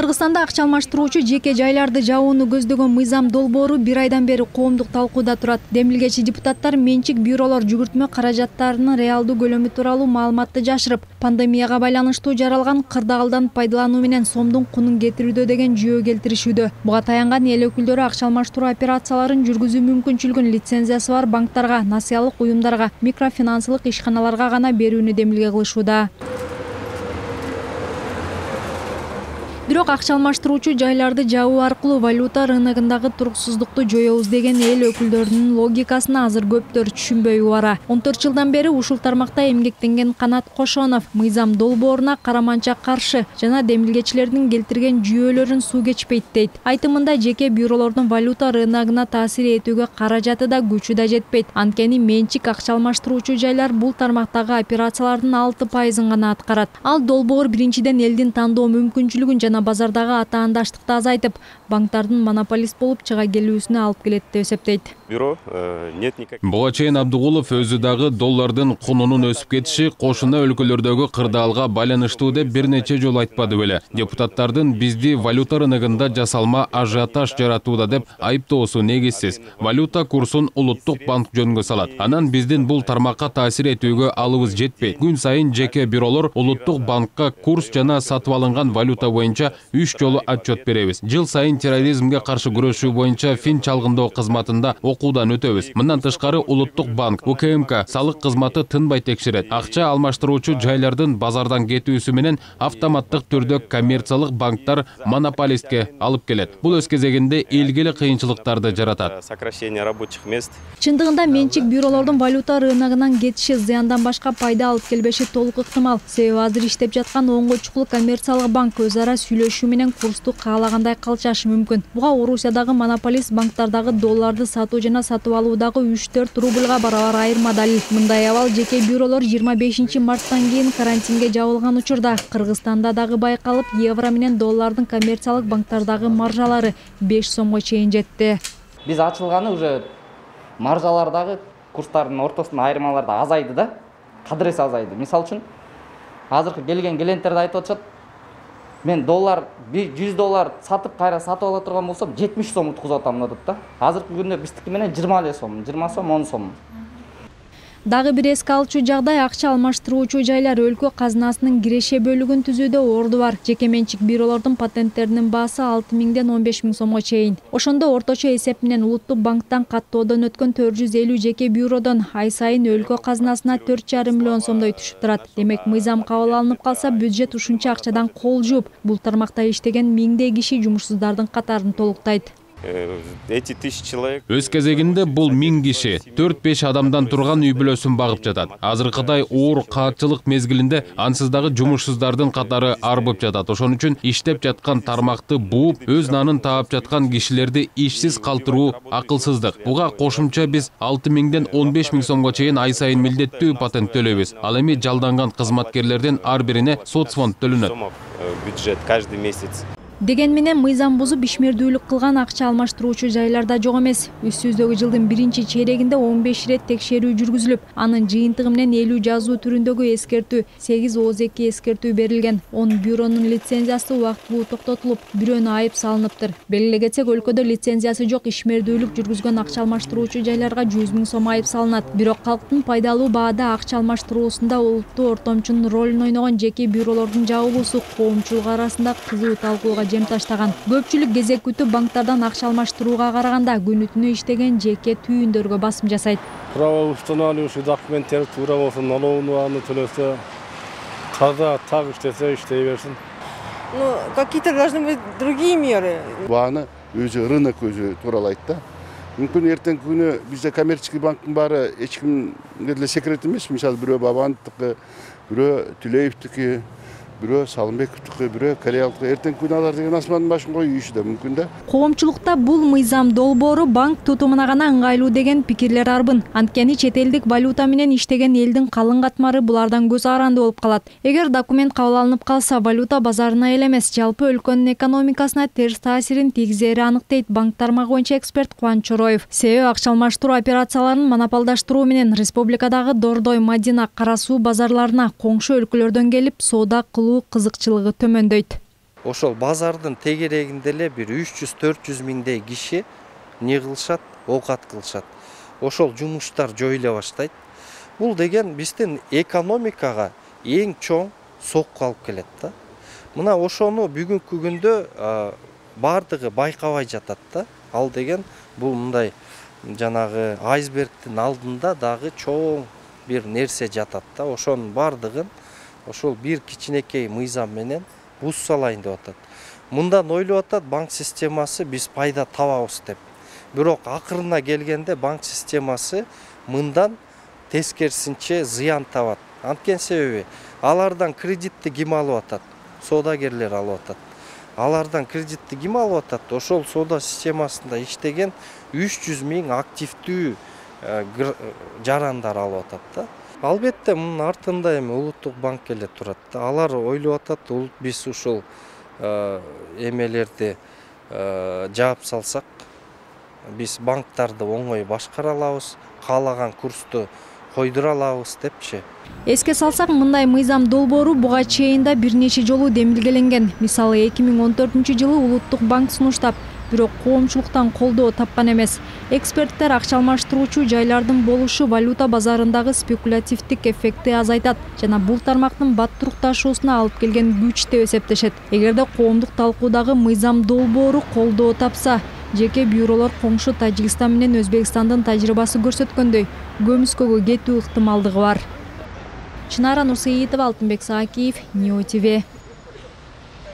Кыргызстанда акча алмаштыруучу жеке жайларды жабууну көздөгөн мыйзам долбоору бир айдан бери коомдук талкууда турат. Демилгечи депутаттар менчик бюролор жүгүртмө каражаттарынын реалдуу көлөмү тууралуу маалыматты жашырып, пандемияга байланыштуу жаралган кырдаалдан пайдалануу менен сомдун кунун кетирүүдө деген жүйө келтиришүүдө. Буга таянган эл өкүлдөрү акча алмаштыруу операцияларын жүргүзүү мүмкүнчүлүгүн лицензиясы бар банктарга, насыялык уюмдарга, микрофинансылык ишканаларга гана берүүнү демилге кылышууда. Бирок акча алмаштыруучу жайларды жабуу аркылуу валюта рыногундагы туруксуздукту жоёбуз деген эл өкүлдөрүнүн логикасын азыр көптөр түшүнбөй убара. 14 жылдан бери ушул тармакта эмгектенген Канат Кошонов мыйзам долбооруна караманча каршы жана демилгечилердин келтирген жүйөлөрүн суу кечпейт дейт. Айтымында жеке бюролордун валюта рыногуна таасир этүүгө каражаты да күчү да жетпейт. Анткени менчик акча алмаштыруучу жайлар бул тармактагы операциялардын 6% гана аткарат. Ал долбоор биринчиден элдин тандоо мүмкүнчүлүгүн жана базардагы атаандаштыкты азайтып, банктардын монополист болуп чыга келүүсүнө алып келет деп эсептейт. Буга чейин Абдыгулов өзү дагы доллардын кунунун өсүп кетиши кошуна өлкөлөрдөгү кырдаалга байланыштуу деп бир нече жолу айтпады беле. Депутаттардын бизди валюта рыногунда жасалма ажиотаж жаратууда деп айыптоосу негизсиз. Валюта курсун улуттук банк жөнгө салат. Анан биздин бул тармакка таасир этүүгө алыбыз жетпейт. Күн сайын жеке бюролор улуттук банкка курс жана сатып алынган валюта боюнча 3 жолу отчет беребиз. Жыл сайын терроризмге каршы күрөшүү боюнча фин чалгындоо кызматында окуудан өтөбүз. Мындан тышкары улуттук банк, УКМК салык кызматы тынбай текшерет. Акча алмаштыруучу жайлардын базардан кетүүсү менен автоматтык түрдө коммерциялык банктар монополистке алып келет. Бул өз кезегинде элге эле кыйынчылыктарды жаратат. Сокращение рабочих мест. Чындыгында менчик бюролордун валюта рыногунан кетиши зыяндан башка пайда алып келбеши толук ыктымал. Себеби азыр иштеп жаткан оңго чукул коммерциялык банк өз ара сүйлөшүү менен курсту каалагандай калчашы мүмкүн. Буга Орусиядагы монополист банктардагы долларды сатуу жана сатып алуудагы 3-4 рублга барабар айырма далил. Мындай абал жеке бюролор 25 марттан кийин карантинге жабылган учурда Кыргызстанда дагы байкалып, евро менен доллардын коммерциялык банктардагы маржалары 5 сомго чейин жетти. Биз ачылганы уже маржалардагы курстардын ортосунда айырмалар да азайды да, кадырысы азайды. Мисал үчүн азыркы келген клиенттерди айтып атышат, мен доллар 100 доллар сатып кайра сатып ала турган болсом 70 сом уткузуп атам деп да. Азыркы күндө биздики менен 20 сом, 10 сом. Дагы бир эске алчу жагдай акча алмаштыруучу жайлар өлкө казынасынын киреше бөлүгүн түзүүдө орду бар. Жеке менчик бюролордун патенттеринин баасы 6000ден 15000 сомго чейин. Ошондо орточо эсеп менен улуттук банктан каттоодон өткөн 450 жеке бюродон ай сайын өлкө казынасына 4,5 миллион сомдой түшүп турат. Демек мыйзам кабыл алынып калса, бюджет ушунча акчадан кол жууп, бул тармакта иштеген миңдей киши жумушсуздардын катарын толуктайт. Эти 1000 человек. Өз кезегинде бул 1000 киши 4-5 адамдан турган үй бүлөсүн багып жатат. Азыркыдай оор каатчылык мезгилинде ансыз дагы жумушсуздардын катары арбып жатат. Ошон үчүн иштеп жаткан тармакты бууп, өз нанын таап жаткан кишилерди ишсиз калтыруу акылсыздык. Буга кошумча биз 6000ден 15000 сомго чейин ай сайын милдеттүү патент төлөйбүз. Ал эми жалданган кызматкерлердин ар бирине соцфонд төлөнөт. Бюджет каждый месяц. Деген менен мыйзам бузуп ишмердүүлүк кылган акча алмаштыруучу жайларда жок эмес. Үстүбүздөгү жылдын биринчи чейрегинде 15 ирет текшерүү жүргүзүлүп, анын жыйынтыгы менен 50 жазуу түрүндөгү эскертүү, 8 ооз-2 эскертүү берилген. 10 бюронун лицензиясы убактылуу токтотулуп, бирөөнө айып салыныптыр. Белгилей кетсек, өлкөдө лицензиясы жок ишмердүүлүк жүргүзгөн акча алмаштыруучу жайларга 100 000 сом айып салынат. Бирок калктын пайдалуу баада акча алмаштыруусунда улуттуу ортомчунун ролун ойногон жеке бюролордун жабылуусу коомчулук арасында кызуу талкууга жем таштаган. Көпчүлүк кезек күтүп банктардан акча алмаштырууга караганда күнү-түнү иштеген жеке түйүндөргө басым жасайт. Правоустанавливающий документтер туура болсун, налоговыйны төлөсө, таза так иштесе иштей берсин. Ну, какие-то должны быть другие меры. Бааны өзү рынок өзү тууралайт да. Мүмкүн эртеңки күнү бизде коммерческий банктын баары эч кимге деле секрет эмес. Мисалы бирөө Бабановдуку, бирөө Түлеевдики, бирөө Салымбековдуку, бирөө Кореялдыкы. Эртеңки күнү алар деген асмандын башын коюп ийиши да мүмкүн да. Коомчулукта бул мыйзам долбоору банк тутумуна гана ыңгайлуу деген пикирлер арбын. Анткени чет элдик валюта менен иштеген элдин калың катмары булардан көз аранды болуп калат. Эгер документ кабыл алынып калса, валюта базарына эле эмес, жалпы өлкөнүн экономикасына терс таасирин тийгизери анык дейт банк тармагы боюнча эксперт Кубаныч Чороев. Себеби акча алмаштыруу операцияларын монополдаштыруу менен республикадагы Дордой, Мадина, Кара суу базарларына коңшу өлкөлөрдөн келип соода кылуу кызыкчылыгы төмөндөйт. ошол базардын тегерегинде эле бир 300-400 миңдей киши не кылышат, оокат кылышат. Ошол жумуштар жоюла баштайт. Бул деген биздин экономикага эң чоң сокку алып келет да. Мына ошону бүгүнкү күндө бардыгы байкабай жатат да. Ал деген бул мындай жанагы айсбергдин алдында дагы чоң бир нерсе жатат да. Ошонун бардыгын ошол бир кичинекей мыйзам менен буз салайын деп атат. Мындан ойлоп атат банк системасы биз пайда табабыз деп. Бирок акырына келгенде банк системасы мындан тескерисинче зыян табат. Анткени себеби алардан кредитти ким алып атат? Соодагерлер алып атат. Алардан кредитти ким алып атат? Ошол соода системасында иштеген 300 миң активдүү жарандар алып атат да. Албетте мунун артында эми улуттук банк эле турат да. Алар ойлоп атат, биз ушул эмелерди жаап салсак, биз банктарды оңой башкара алабыз, каалаган курсту койдура алабыз депчи. Эске салсак, мындай мыйзам долбоору буга чейин да бир нече жолу демилгеленген. Мисалы 2014-жылы улуттук банк сунуштап, бирок коомчулуктан колдоо тапкан эмес. Эксперттер акча алмаштыруучу жайлардын болушу валюта базарындагы спекулятивдик эффектти азайтат жана бул тармактын баттурукташуусуна алып келген күч деп эсептешет. Эгерде коомдук талкуудагы мыйзам долбоору колдоо тапса, жеке бюролор коңшу Тажикстан менен Өзбекстандын тажрыйбасы көрсөткөндөй көмүскөгө кетүү ыктымалдыгы бар. Чынара Нурсейитова, Алтынбек Саакиев, Нио ТВ.